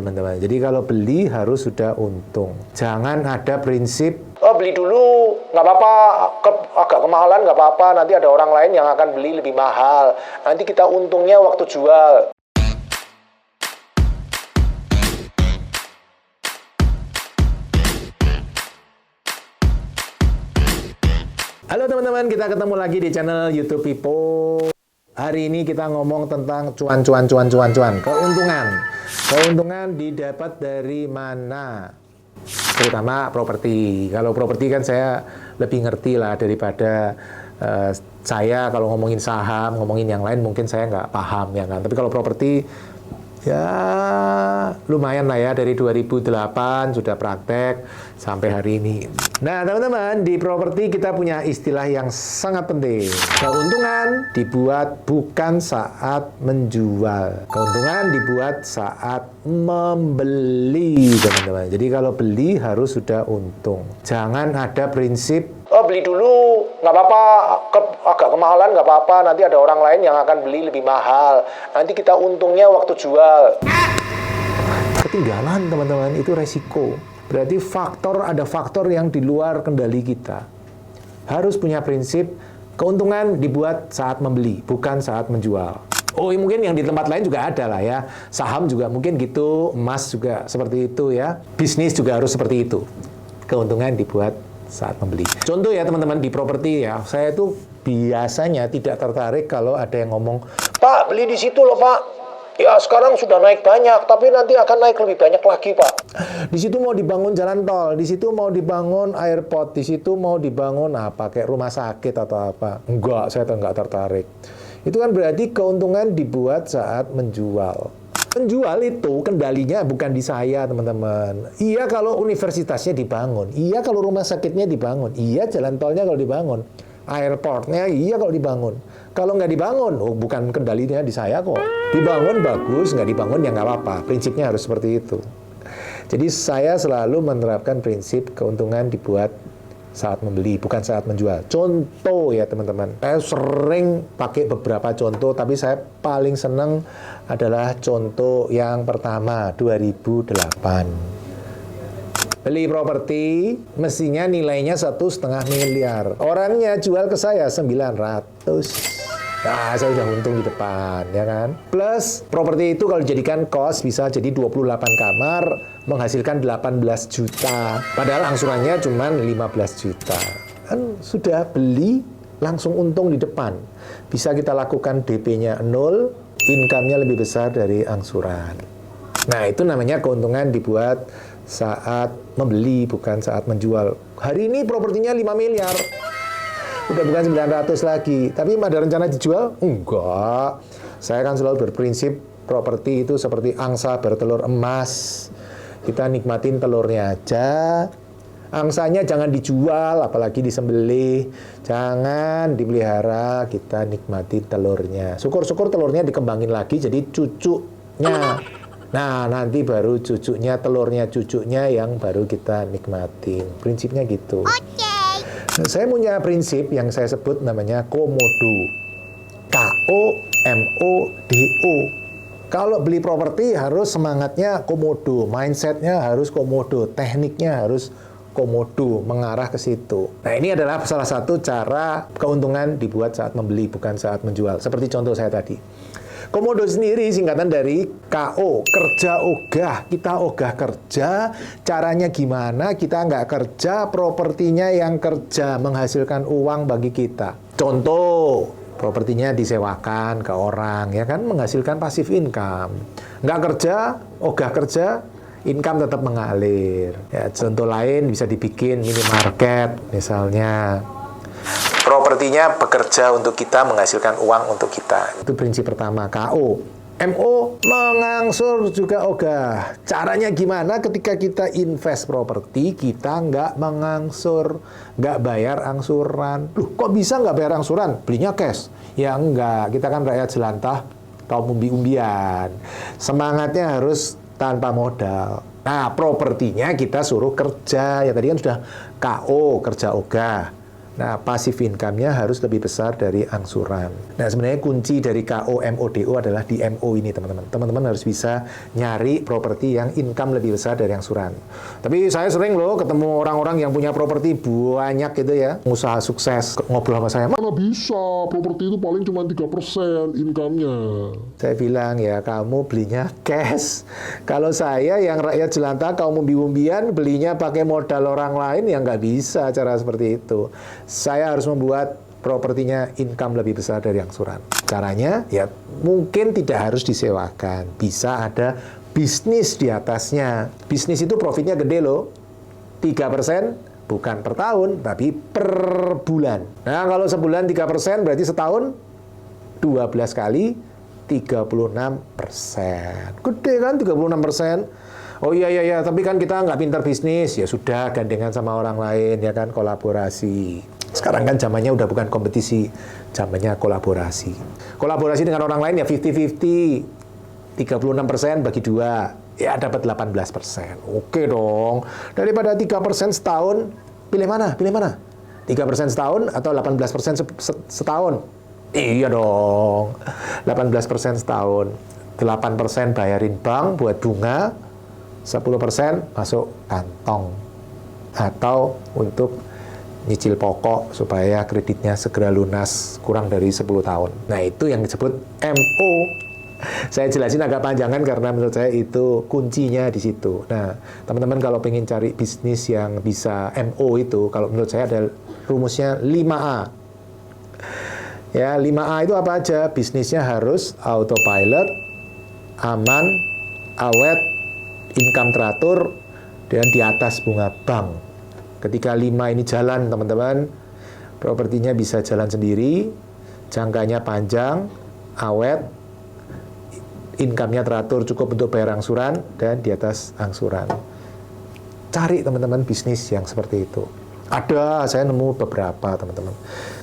Teman-teman, jadi kalau beli harus sudah untung. Jangan ada prinsip, oh beli dulu, nggak apa-apa, agak kemahalan nggak apa-apa, nanti ada orang lain yang akan beli lebih mahal. Nanti kita untungnya waktu jual. Halo teman-teman, kita ketemu lagi di channel YouTube Pipo. Hari ini kita ngomong tentang cuan, keuntungan didapat dari mana, terutama properti. Kalau properti kan saya lebih ngerti lah daripada saya. Kalau ngomongin saham, ngomongin yang lain mungkin saya nggak paham ya kan. Tapi kalau properti ya lumayan lah ya, dari 2008 sudah praktek sampai hari ini. Nah teman-teman, di properti kita punya istilah yang sangat penting. Keuntungan dibuat bukan saat menjual. Keuntungan dibuat saat membeli, teman-teman. Jadi kalau beli harus sudah untung. Jangan ada prinsip, oh beli dulu, nggak apa-apa, agak kemahalan nggak apa-apa, nanti ada orang lain yang akan beli lebih mahal. Nanti kita untungnya waktu jual. Ketinggalan teman-teman, itu resiko. Berarti ada faktor yang di luar kendali kita. Harus punya prinsip, keuntungan dibuat saat membeli, bukan saat menjual. Oh, mungkin yang di tempat lain juga ada lah ya. Saham juga mungkin gitu, emas juga seperti itu ya. Bisnis juga harus seperti itu. Keuntungan dibuat saat membeli. Contoh ya teman-teman, di properti ya, saya itu biasanya tidak tertarik kalau ada yang ngomong, Pak, beli di situ loh Pak. Ya sekarang sudah naik banyak, tapi nanti akan naik lebih banyak lagi Pak. Di situ mau dibangun jalan tol, di situ mau dibangun airport, di situ mau dibangun apa, kayak rumah sakit atau apa. Enggak, saya enggak tertarik. Itu kan berarti keuntungan dibuat saat menjual. Penjual itu kendalinya bukan di saya, teman-teman. Iya kalau universitasnya dibangun, iya kalau rumah sakitnya dibangun, iya jalan tolnya kalau dibangun, airportnya iya kalau dibangun. Kalau nggak dibangun, oh bukan kendalinya di saya kok. Dibangun bagus, nggak dibangun ya nggak apa-apa. Prinsipnya harus seperti itu. Jadi saya selalu menerapkan prinsip keuntungan dibuat saat membeli, bukan saat menjual. Contoh ya teman-teman, saya sering pakai beberapa contoh, tapi saya paling senang adalah contoh yang pertama, 2008. Beli properti, mestinya nilainya 1,5 miliar. Orangnya jual ke saya 900. Nah, saya udah untung di depan, ya kan? Plus, properti itu kalau dijadikan kos bisa jadi 28 kamar, menghasilkan 18 juta. Padahal angsurannya cuma 15 juta. Kan sudah beli, langsung untung di depan. Bisa kita lakukan DP-nya 0, income-nya lebih besar dari angsuran. Nah, itu namanya keuntungan dibuat saat membeli, bukan saat menjual. Hari ini propertinya 5 miliar. Udah bukan 900 lagi. Tapi ada rencana dijual? Enggak. Saya kan selalu berprinsip properti itu seperti angsa bertelur emas. Kita nikmatin telurnya aja. Angsanya jangan dijual, apalagi disembelih. Jangan dipelihara, kita nikmatin telurnya. Syukur-syukur telurnya dikembangin lagi jadi cucunya. Nah, nanti baru cucunya, telurnya cucunya yang baru kita nikmatin. Prinsipnya gitu. Saya punya prinsip yang saya sebut namanya komodo. K-O-M-O-D-O. Kalau beli properti harus semangatnya komodo, mindsetnya harus komodo, tekniknya harus komodo, mengarah ke situ. Nah, ini adalah salah satu cara keuntungan dibuat saat membeli, bukan saat menjual. Seperti contoh saya tadi. Komodo sendiri singkatan dari KO, kerja ogah. Kita ogah kerja, caranya gimana? Kita nggak kerja, propertinya yang kerja, menghasilkan uang bagi kita. Contoh, propertinya disewakan ke orang, ya kan, menghasilkan passive income. Nggak kerja, ogah kerja, income tetap mengalir. Ya, contoh lain bisa dibikin minimarket, misalnya. Propertinya bekerja untuk kita, menghasilkan uang untuk kita. Itu prinsip pertama, KO. MO, mengangsur juga ogah. Caranya gimana ketika kita invest properti, kita nggak mengangsur, nggak bayar angsuran. Loh, kok bisa nggak bayar angsuran? Belinya cash. Ya enggak, kita kan rakyat jelantah, kaum umbi-umbian. Semangatnya harus tanpa modal. Nah, propertinya kita suruh kerja. Ya tadi kan sudah KO, kerja ogah. Nah, passive income-nya harus lebih besar dari angsuran. Nah, sebenarnya kunci dari KOMODO adalah di MO ini, teman-teman. Teman-teman harus bisa nyari properti yang income lebih besar dari angsuran. Tapi saya sering loh ketemu orang-orang yang punya properti banyak gitu ya, usaha sukses, ngobrol sama saya, Mana bisa, properti itu paling cuma 3% income-nya. saya bilang ya kamu belinya cash. Kalau saya yang rakyat jelantah, kaum umbi-umbian belinya pakai modal orang lain, ya nggak bisa cara seperti itu. Saya harus membuat propertinya income lebih besar dari angsuran. Caranya ya mungkin tidak harus disewakan, bisa ada bisnis di atasnya. Bisnis itu profitnya gede loh, 3% bukan per tahun, tapi per bulan. Nah kalau sebulan 3% berarti setahun 12 kali 36%. Gede kan 36%? Oh iya, tapi kan kita nggak pintar bisnis. Ya sudah, gandengan sama orang lain, ya kan, kolaborasi. Sekarang kan zamannya udah bukan kompetisi, zamannya kolaborasi. Kolaborasi dengan orang lain ya 50-50. 36% bagi 2, ya dapat 18%. Oke dong. Daripada 3% setahun, pilih mana? 3% setahun atau 18% setahun? Iya dong. 18% setahun. 8% bayarin bank buat bunga, 10% masuk kantong atau untuk nyicil pokok supaya kreditnya segera lunas kurang dari 10 tahun. Nah, itu yang disebut MO. Saya jelasin agak panjangan karena menurut saya itu kuncinya di situ. Nah, teman-teman kalau pengen cari bisnis yang bisa MO itu, kalau menurut saya ada rumusnya 5A. Ya, 5A itu apa aja? Bisnisnya harus autopilot, aman, awet, income teratur, dan di atas bunga bank. Ketika 5 ini jalan, teman-teman, propertinya bisa jalan sendiri, jangkanya panjang, awet, income-nya teratur, cukup untuk bayar angsuran, dan di atas angsuran. Cari, teman-teman, bisnis yang seperti itu. Ada, saya nemu beberapa, teman-teman.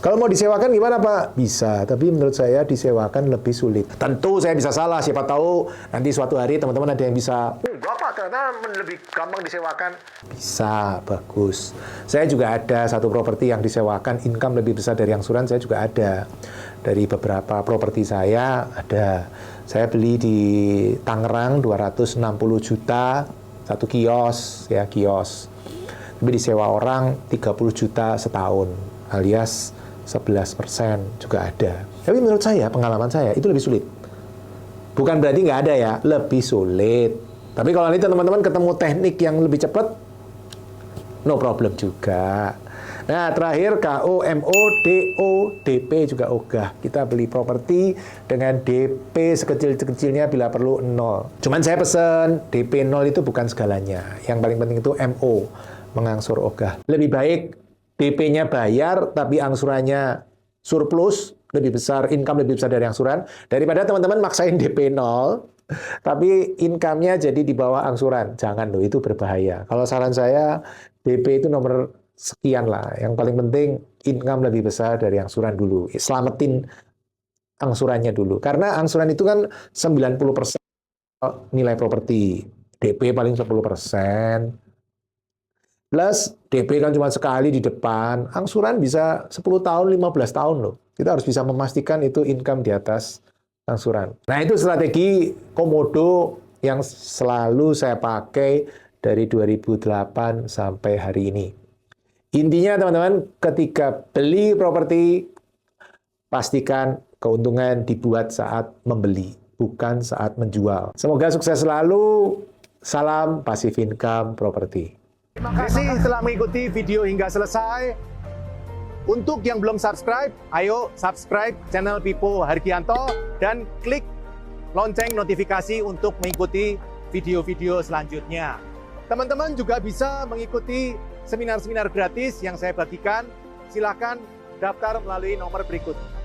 Kalau mau disewakan gimana, Pak? Bisa, tapi menurut saya disewakan lebih sulit. Tentu saya bisa salah, siapa tahu nanti suatu hari teman-teman ada yang bisa, enggak Pak, ternyata lebih gampang disewakan. Bisa, bagus. Saya juga ada satu properti yang disewakan, income lebih besar dari angsuran, saya juga ada. Dari beberapa properti saya ada. Saya beli di Tangerang 260 juta, satu kios, ya kios. Tapi disewa orang 30 juta setahun, alias 11% juga ada. Tapi menurut saya, pengalaman saya, itu lebih sulit. Bukan berarti nggak ada ya, lebih sulit. Tapi kalau nanti teman-teman ketemu teknik yang lebih cepat, no problem juga. Nah, terakhir KOMODO, DP juga ogah. Kita beli properti dengan DP sekecil-kecilnya bila perlu 0. Cuman saya pesen, DP 0 itu bukan segalanya. Yang paling penting itu MO. Mengangsur ogah. Lebih baik DP-nya bayar, tapi angsurannya surplus, lebih besar, income lebih besar dari angsuran, daripada teman-teman maksain DP 0, tapi income-nya jadi di bawah angsuran. Jangan loh, itu berbahaya. Kalau saran saya, DP itu nomor sekian lah. Yang paling penting, income lebih besar dari angsuran dulu. Selamatin angsurannya dulu. Karena angsuran itu kan 90% nilai properti. DP paling 10%. Plus DP kan cuma sekali di depan, angsuran bisa 10 tahun, 15 tahun loh. Kita harus bisa memastikan itu income di atas angsuran. Nah, itu strategi komodo yang selalu saya pakai dari 2008 sampai hari ini. Intinya teman-teman, ketika beli properti, pastikan keuntungan dibuat saat membeli, bukan saat menjual. Semoga sukses selalu. Salam passive income properti. Terima kasih telah mengikuti video hingga selesai. Untuk yang belum subscribe, ayo subscribe channel Pipo Hargianto dan klik lonceng notifikasi untuk mengikuti video-video selanjutnya. Teman-teman juga bisa mengikuti seminar-seminar gratis yang saya bagikan. Silakan daftar melalui nomor berikut.